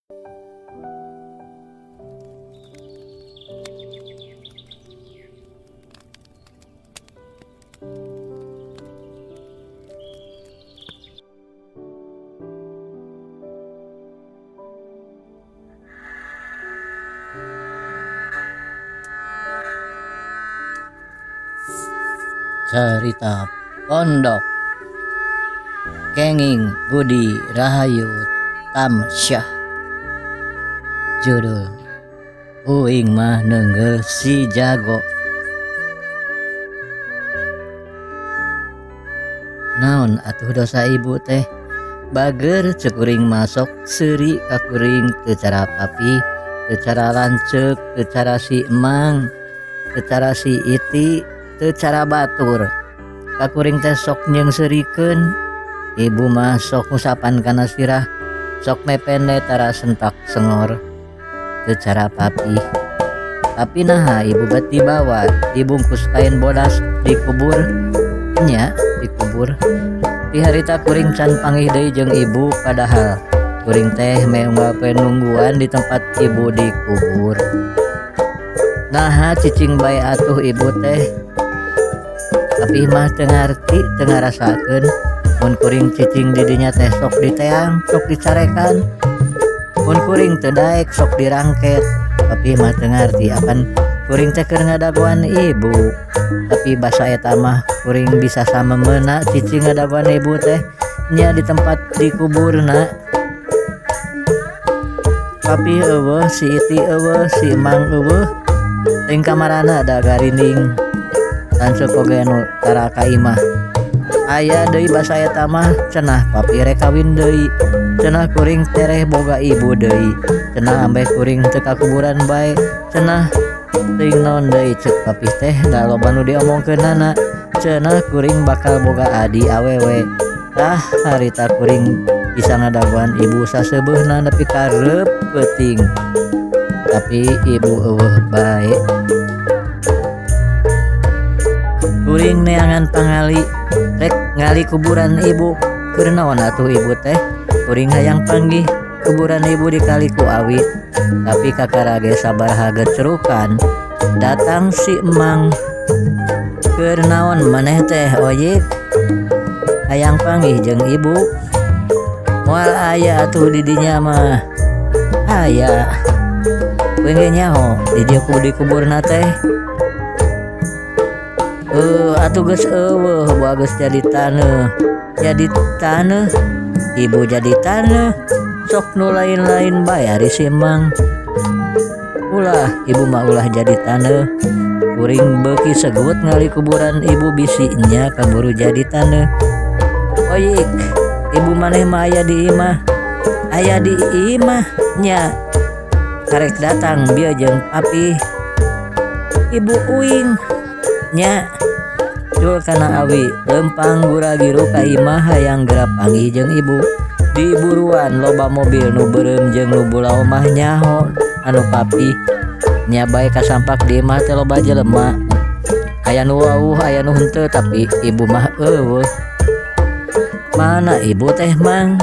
Cerita Pondok Kenging Budi Rahayu Tamsyah. Judul Uing mah nenggel si jago. Naon atuh dosa ibu teh? Bager cekuring masuk seri kakuring teu cara papi, teu cara lancek, teu cara si emang, teu cara si iti, teu cara batur. Kakuring teh sok nyeungseurikeun, ibu mah sok ngusapan kana sirah, sok mepende tara sentak sengor. Teu cara papi. Tapi nah ibu beti bawa dibungkus kain bodas dikubur. Nya dikubur. Di harita kuring can panggih deui jeung ibu, padahal kuring teh meunggal nungguan di tempat ibu dikubur. Nah cicing bae atuh ibu teh. Tapi mah teu ngarti, teu ngarasakeun mun kuring cicing di dinya teh sok diteang, sok dicarekan. Mun kuring teu daek sok dirangket, tapi mah teu ngarti apan kuring teh keur ngadaguan ibu. Tapi basa eta mah kuring bisa samemeuna cicing ngadaguan ibu teh nya di tempat dikuburna. Papi eueuh, si iti eueuh, si emang eueuh, teuing kamarana da garinding tanseu poge nu tara ka imah. Aya deui basa eta mah cenah papi rek kawin deui, cenah kuring tereh boga ibu deui, cenah ambeh kuring teu kakuburan bae, cenah teuing naon deui ceuk papi teh da loba nu diomongkeunana, cenah kuring bakal boga adi awewe. Harita kuring bisa ngadaguan ibu saseubeuna nepi ka reup peuting. Tapi ibu eueuh bae. Kuring neangan pangali rek ngali kuburan ibu. Keur naon atuh ibu teh? Kuring hayang panggih kuburan ibu dikali ku awi. Tapi kakarage sabaraha gecerukan datang si emang. Keur naon maneh teh oyik? Hayang panggih jeung ibu. Moal aya atuh di dinya mah. Aya. Beungeun nyaho di dieu dikuburna teh. Atuh geus eueuh bagus jadi taneuh. Jadi taneuh, ibu jadi taneuh. Sok nu lain-lain bae ari si emang. Ulah ibu mah ulah jadi taneuh. Kuring beuki segut ngali kuburan ibu bisi nya kaburu jadi taneuh. Oyik, ibu maneh mah aya di imah. Aya di imah nya. Karek datang bieu jeung papi. Ibu uing nya. Jul kana awi lempang gura-giru ka imah hayang geura panggih jeung ibu. Di buruan loba mobil nu beureum jeung nu bulau mah nyaho anu papi. Nya bae kasampak di imah teh loba jelema. Aya nu wauh, aya nu henteu, tapi ibu mah eueuh. Mana ibu teh mang?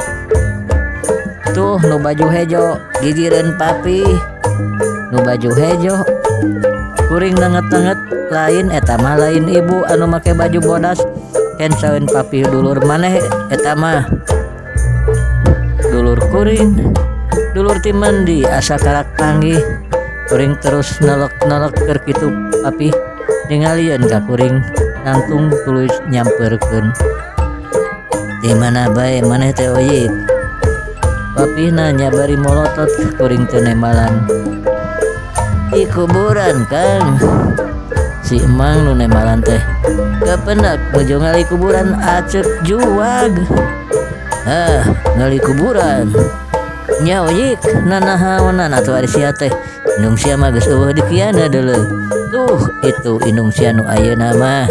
Tuh nu baju hejo gigireun papi. Nu baju hejo. Kuring nenget-nenget lain eta mah lain ibu anu make baju bodas. Kensaeun papi dulur maneh eta mah. Dulur kuring, dulur ti mandi asa karak panggih. Kuring terus nelek-nelek keur kitu papi ningalieun ka kuring nangtung tuluy nyampeurkeun. Di mana bae maneh teh oyik? Papi nanya bari molotot kuring teu nemalan. Di kuburan Kang. Si emang nu nemalan teh kependak nuju ngali kuburan acek juag. Ngali kuburan nya oyik nanahaonan atuh ari sia teh. Indung sia mah geus eueuh dikiana deuleu. Tuh itu indung sia nu ayeuna mah.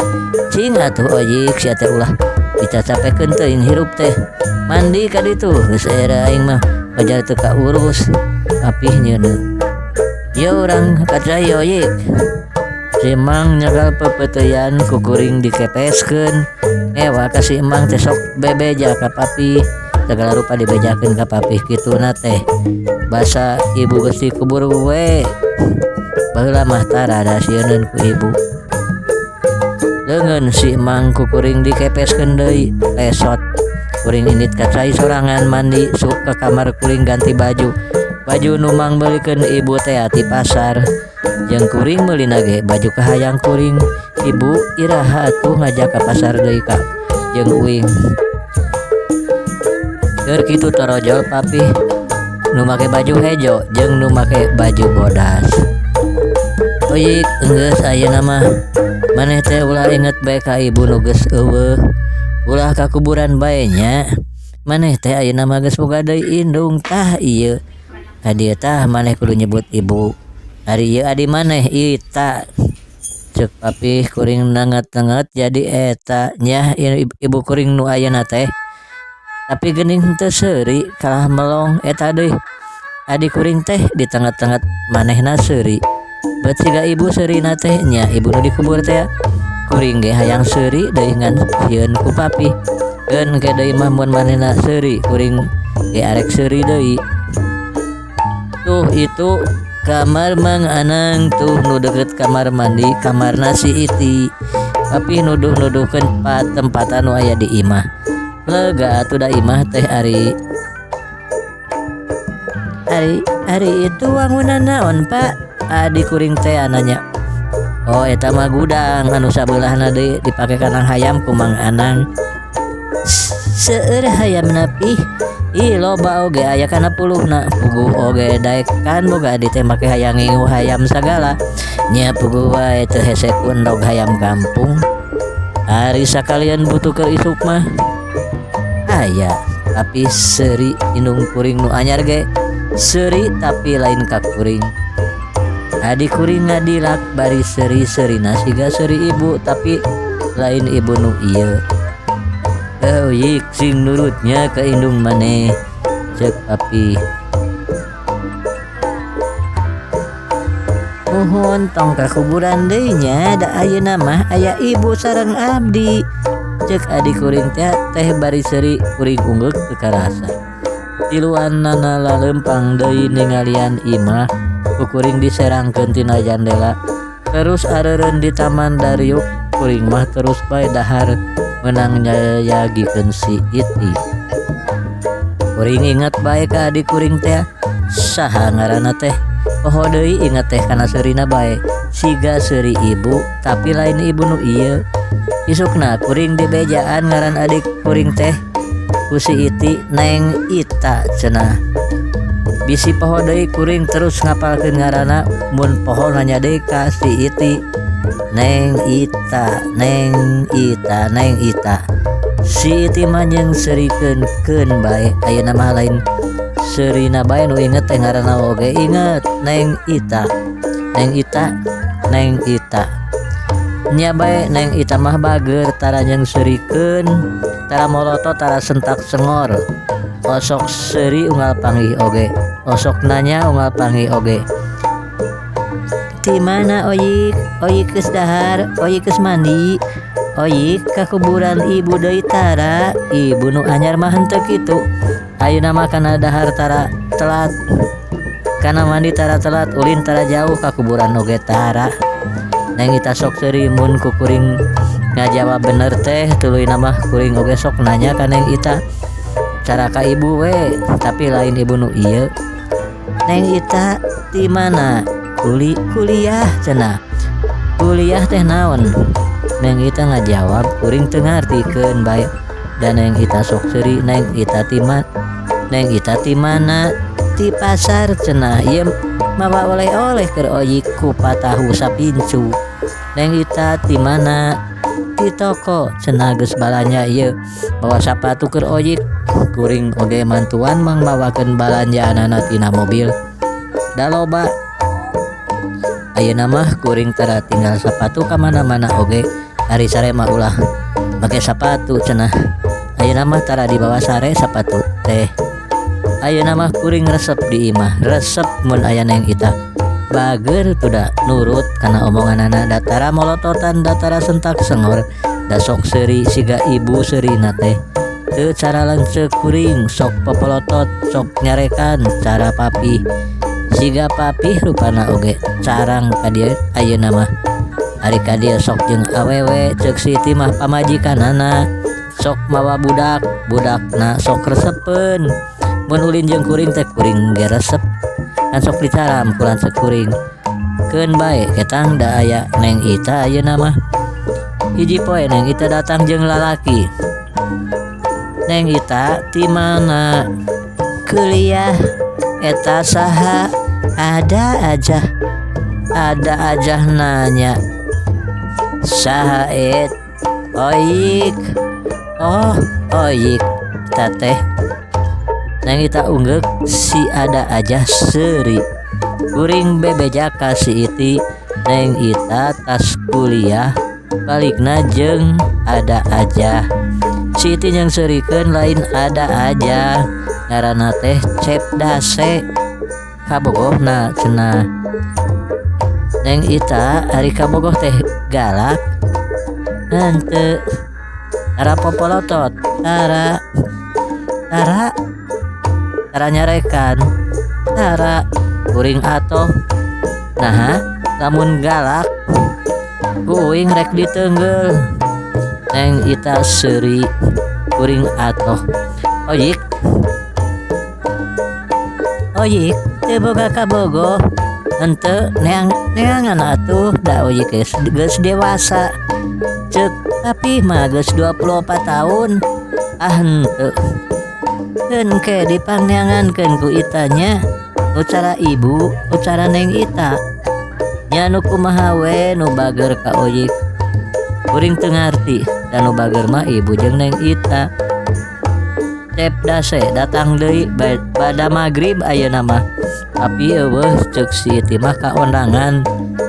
Cing atuh oyik sia teh ulah dicacapekeun teuing hirup teh. Mandi ka ditu geus era aing mah pajar teu kaurus. Apih nyeuneu. Ya urang kacai oyik. Si emang nyagal pepeteuyan ku kuring dikepeskeun. Ewa ka si emang teh sok bebeja ka papi. segala rupa dibejakeun ka papih kituna teh basa ibu geus dikubur we baheula mah tara dasieun ku ibu leungeun si emang ku kuring dikepeskeun deui lesot kuring indit ka cai sorangan mandi suk ke kamar kuring ganti baju nu mang beulikeun ibu teh ti pasar jeung kuring meulina ge baju kahayang kuring ibu iraha atuh ngajak ka pasar deui ka jeung uing keur kitu torojol papih nu make baju hejo jeung nu make baju bodas oyik geus ayeuna mah maneh teh ulah inget bae ka ibu nu geus eueuh ulah ka kuburan bae nya maneh teh ayeuna mah geus boga deui indung tah ieu ka dieu tah maneh kudu nyebut ibu ari ieu adi maneh Ita cek papih kuring nanget-nanget jadi eta nya ibu kuring nu ayeuna teh tapi geuning teu seuri kalah melong eta deui adi kuring teh di tengah-tengah manehna seuri bet siga ibu seurina teh nya ibu nu dikubur teh kuring ge hayang seuri deui ngan sieun ku papih keun ke deui mah mun manehna seuri kuring ge arek seuri deui tuh itu kamar Mang Anang tuh nu deket kamar mandi kamarna si Iti tapi nuduh-nuduhkeun tempatan nu aya di imah lega atuh da imah teh ari itu wangunan naon Pak adi kuring teh nanya oh eta mah gudang anu sabeulahna deui dipake kanang hayam ku Mang Anang seueur hayam napi ih loba oge aya kana 10na puguh oge daekan boga ditembake hayang ngingu hayam sagala nya puguh wae teu hese ku endog hayam kampung ari sakalian butuh keur isuk mah aya tapi seuri indung kuring nu anyar ge seuri tapi lain ka kuring adi kuring ngadilak bari seuri-seurina siga seuri ibu tapi lain ibu nu ieu oyik sing nurutnya ke indung maneh cek papi mohon tong ka kuburan deui nya da ayeuna mah aya ibu sareng abdi cek adi kuring teh bari seuri kuring unggek teu karasa tiluannana lalempang deui ningalian imah ku kuring diserangkeun tina jandela terus areureun di taman Dariuk kuring mah terus bae dahar menang nyayagikeun si Iti kuring inget bae ka adik kuring teh saha ngaranna teh poho deui inget teh kana seurina bae siga seuri ibu tapi lain ibu nu ieu isukna kuring dibejaan ngaran adik kuring teh ku si Iti Neng Ita cenah bisi poho deui kuring terus ngapalkeun ngaranna mun poho nanya deui ka si Iti Neng Ita si Iti mah jeung seurikeun keun bae ayeuna mah lain seurina bae nu inget teh ngaranna oge inget Neng Ita nya bae Neng Ita mah bager tara jeung seurikeun tara moloto tara sentak sengor osok seuri unggal panggih oge osok nanya unggal panggih oge di mana oyik geus dahar oyik geus mandi oyik ka kuburan ibu deui tara ibu nu anyar mah henteu kitu ayeuna mah kana dahar tara telat kana mandi tara telat ulin tara jauh ka kuburan oge tara Neng Ita sok seuri mun ku kuring ngajawab bener teh tuluy mah kuring oge sok nanya ka Neng Ita cara ka ibu we tapi lain ibu nu ieu Neng Ita di mana kuliah cenah kuliah teh naon Neng Ita ngajawab kuring teu ngartikeun bae dan Neng Ita sok seuri Neng Ita ti mana ti pasar cenah ieu mawa oleh-oleh keur oyik ku patahu sapincu Neng Ita ti mana ti toko cenah geus balanja ieu bawa sapatu keur oyik kuring oge mantuan mang mawakeun balanjaanana tina mobil da loba ayeuna mah kuring tara tinggal sapatu ka mana-mana oge ari sare mah ulah make sapatu cenah ayeuna mah tara dibawa sare sapatu teh ayeuna mah kuring resep di imah resep mun aya Neng Ita bager tuh nurut kana omonganana datara molototan datara sentak sengor da sok seuri siga ibu seurina teh teu cara lanceuk kuring sok popolotot sok nyarekan cara papi siga papi rupana oge carang ka dieu ayeuna mah ari ka dieu sok jeung awewe ceuk Siti mah pamajikanana sok mawa budakna sok resepeun mun ulin jeung kuring teh kuring ge resep kan sok dicaram ku lanceuk kuring keun bae ketang da aya Neng Ita ayeuna mah hiji poe Neng Ita datang jeung lalaki. Neng Ita ti mana? Kuliah. Eta saha? Ada aja nanya. Saha Oik. Oh Oik tateh. Neng Ita unggek si ada aja seuri. Kuring bebeja ka si Iti. Neng Ita tas kuliah balikna jeung ada aja. Si Iti yang serikeun lain ada aja ngaranna teh Cepdase kabogohna cenah. Neng Ita ari kabogoh teh galak henteu tara popolotot tara nyarekan tara kuring atoh nah lamun galak kuing rek diteunggel. Neng Ita seuri kuring atoh Oyik teu boga kabogoh henteu neangan atuh da Oyik geus dewasa ceuk tapi mah geus 24 tahun henteu keun ke dipangneangankeun ku Itanya nu cara ibu nu cara Neng Ita nya nu kumaha we nu bager ka Oyik kuring teu ngarti dan nu bager mah ibu jeung Neng Ita. Cepdase datang deui pada magrib ayeuna mah tapi eueuh ceuk si Iti mah kaondangan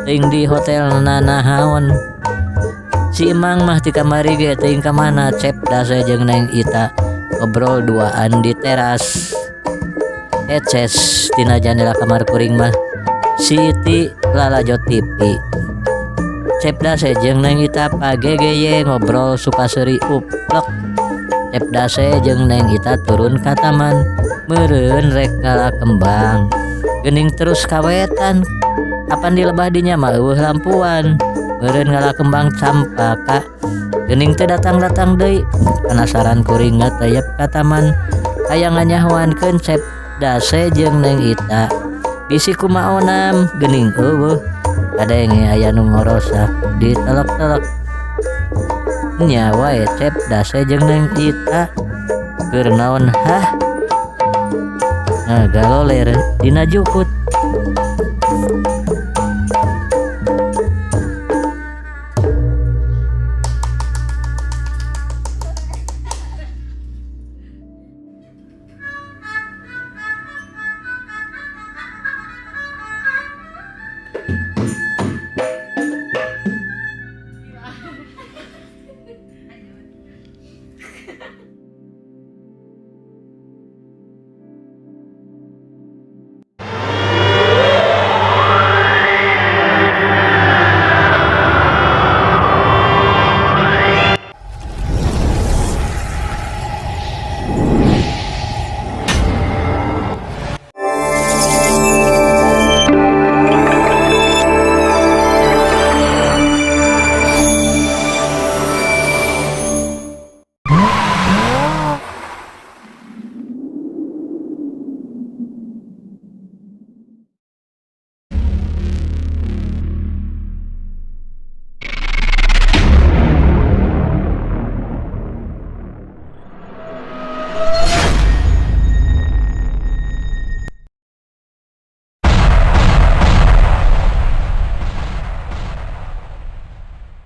teuing di hotel nanahaon. Si Imang mah ti kamari ge teuing ka mana Cepdase jeung Neng Ita ngobrol duaan di teras. Eces tina jendela kamar kuring mah si Iti lalajot TV. Cepdase jeung Neng Ita pagegeye ngobrol supaseuri uplek. Cepdase jeung Neng Ita turun ka taman meureun rek ngala kembang geuning terus kawetan apan di lebah dinya mah eueuh lampuan meureun ngala kembang campaka geuning teu datang deui. Penasaran kuring ngateup ka taman hayang nganyahoankeun Cepdase jeung Neng Ita bisi kumaonam geuning eueuh kadenge aya nu ngorosak ditelek-telek nya wae Cepdase jeung Neng Ita keur naon galoler dina jukut.